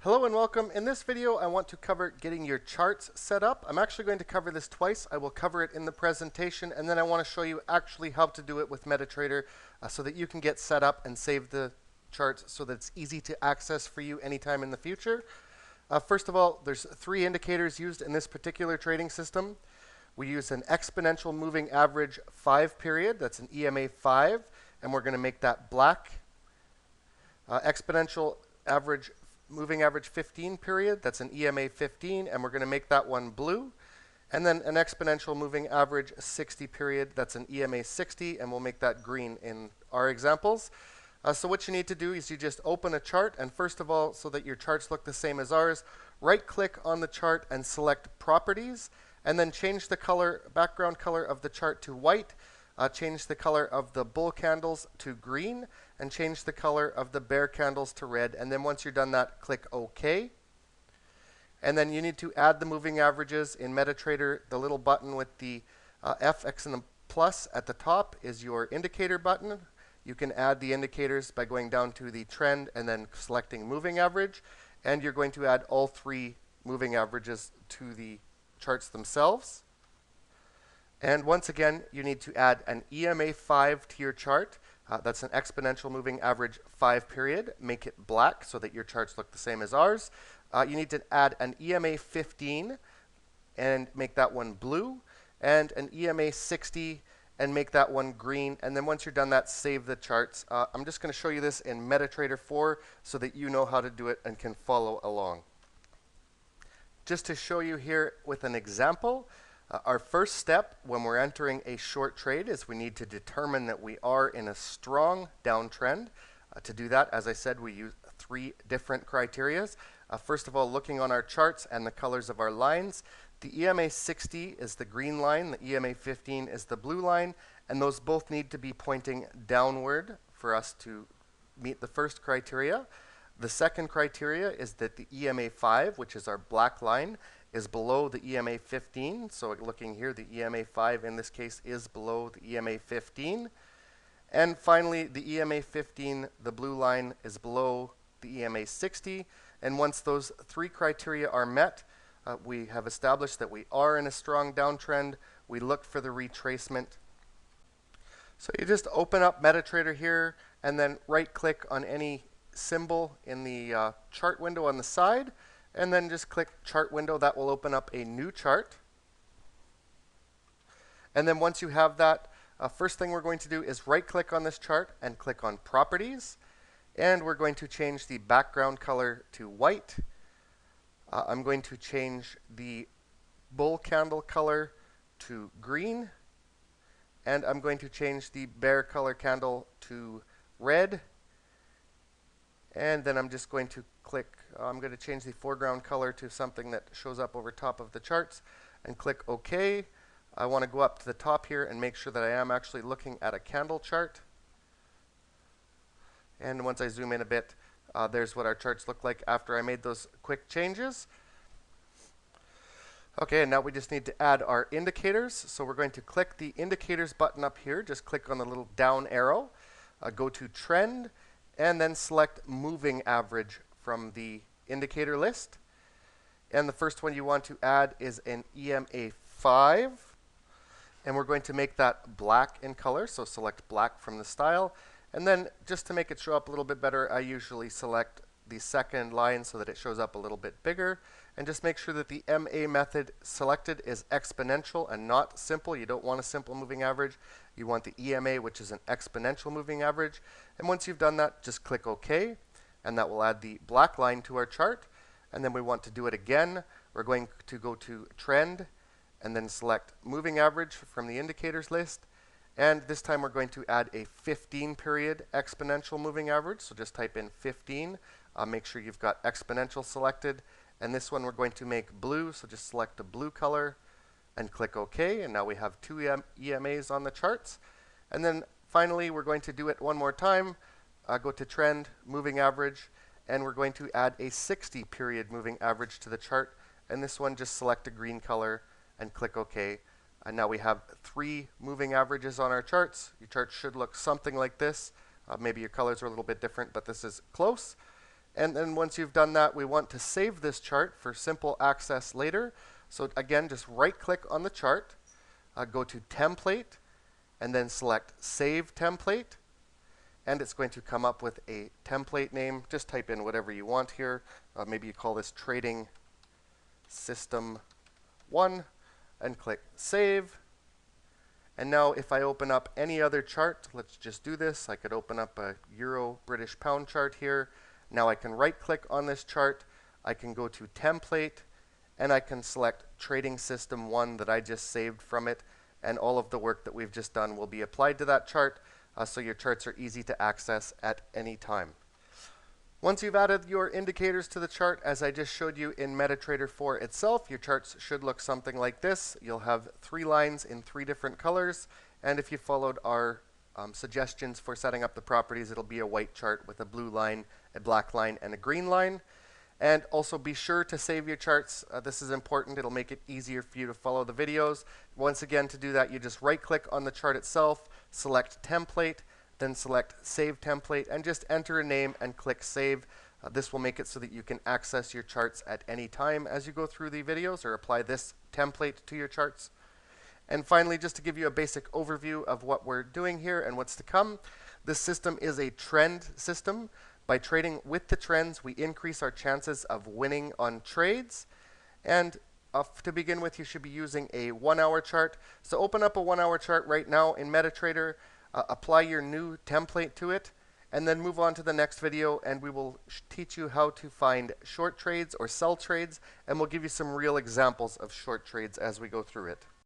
Hello and welcome. In this video, I want to cover getting your charts set up. I'm actually going to cover this twice. I will cover it in the presentation, and then I want to show you actually how to do it with MetaTrader so that you can get set up and save the charts so that it's easy to access for you anytime in the future. First of all, there's three indicators used in this particular trading system. We use an exponential moving average 5 period. That's an EMA 5, and we're going to make that black. Exponential average moving average 15 period, that's an EMA 15, and we're going to make that one blue. And then an exponential moving average 60 period, that's an EMA 60, and we'll make that green in our examples. So what you need to do is you just open a chart, and first of all, so that your charts look the same as ours, right-click on the chart and select Properties, and then change the color, background color of the chart to white. Change the color of the bull candles to green, and change the color of the bear candles to red. And then once you're done that, click OK. And then you need to add the moving averages in MetaTrader. The little button with the F, X, and the plus at the top is your indicator button. You can add the indicators by going down to the trend and then selecting moving average. And you're going to add all three moving averages to the charts themselves. And once again, you need to add an EMA 5 to your chart. That's an exponential moving average 5 period. Make it black so that your charts look the same as ours. You need to add an EMA 15 and make that one blue, and an EMA 60 and make that one green. And then once you're done that, save the charts. I'm just going to show you this in MetaTrader 4 so that you know how to do it and can follow along. Just to show you here with an example, our first step when we're entering a short trade is we need to determine that we are in a strong downtrend. To do that, as I said, we use three different criteria. First of all, looking on our charts and the colors of our lines, the EMA 60 is the green line, the EMA 15 is the blue line, and those both need to be pointing downward for us to meet the first criteria. The second criteria is that the EMA 5, which is our black line, is below the EMA 15. So looking here, the EMA 5 in this case is below the EMA 15. And finally, the EMA 15, the blue line, is below the EMA 60. And once those three criteria are met, we have established that we are in a strong downtrend. We look for the retracement. So you just open up MetaTrader here and then right-click on any symbol in the chart window on the side, and then just click Chart Window. That will open up a new chart. And then once you have that, first thing we're going to do is right-click on this chart and click on Properties. And we're going to change the background color to white. I'm going to change the bull candle color to green. And I'm going to change the bear color candle to red. And then I'm just going to click, I'm going to change the foreground color to something that shows up over top of the charts and click OK. I want to go up to the top here and make sure that I am actually looking at a candle chart. And once I zoom in a bit, there's what our charts look like after I made those quick changes. Okay, and now we just need to add our indicators. So we're going to click the Indicators button up here. Just click on the little down arrow, go to Trend, and then select Moving Average from the indicator list. And the first one you want to add is an EMA 5. And we're going to make that black in color, so select black from the style. And then just to make it show up a little bit better, I usually select the second line so that it shows up a little bit bigger. And just make sure that the MA method selected is exponential and not simple. You don't want a simple moving average. You want the EMA, which is an exponential moving average. And once you've done that, just click OK. And that will add the black line to our chart. And then we want to do it again. We're going to go to Trend and then select Moving Average from the indicators list. And this time we're going to add a 15 period exponential moving average. So just type in 15. Make sure you've got exponential selected. And this one we're going to make blue. So just select the blue color and click OK. And now we have two EMAs on the charts. And then finally, we're going to do it one more time. Go to Trend, Moving Average, and we're going to add a 60 period moving average to the chart. And this one, just select a green color and click OK. And now we have three moving averages on our charts. Your chart should look something like this. Maybe your colors are a little bit different, but this is close. And then once you've done that, we want to save this chart for simple access later. So again, just right-click on the chart, go to Template, and then select Save Template. And it's going to come up with a template name. Just type in whatever you want here. Maybe you call this Trading System 1, and click Save. And now if I open up any other chart, let's just do this. I could open up a Euro British Pound chart here. Now I can right-click on this chart. I can go to Template, and I can select Trading System 1 that I just saved from it. And all of the work that we've just done will be applied to that chart, so your charts are easy to access at any time. Once you've added your indicators to the chart, as I just showed you in MetaTrader 4 itself, your charts should look something like this. You'll have 3 lines in 3 different colors, and if you followed our suggestions for setting up the properties, it'll be a white chart with a blue line, a black line, and a green line. And also be sure to save your charts. This is important. It'll make it easier for you to follow the videos. Once again, to do that, you just right-click on the chart itself, select Template, then select Save Template, and just enter a name and click Save. This will make it so that you can access your charts at any time as you go through the videos or apply this template to your charts. And finally, just to give you a basic overview of what we're doing here and what's to come, this system is a trend system. By trading with the trends, we increase our chances of winning on trades. And to begin with, you should be using a 1-hour chart. So open up a 1-hour chart right now in MetaTrader, apply your new template to it, and then move on to the next video, and we will teach you how to find short trades or sell trades, and we'll give you some real examples of short trades as we go through it.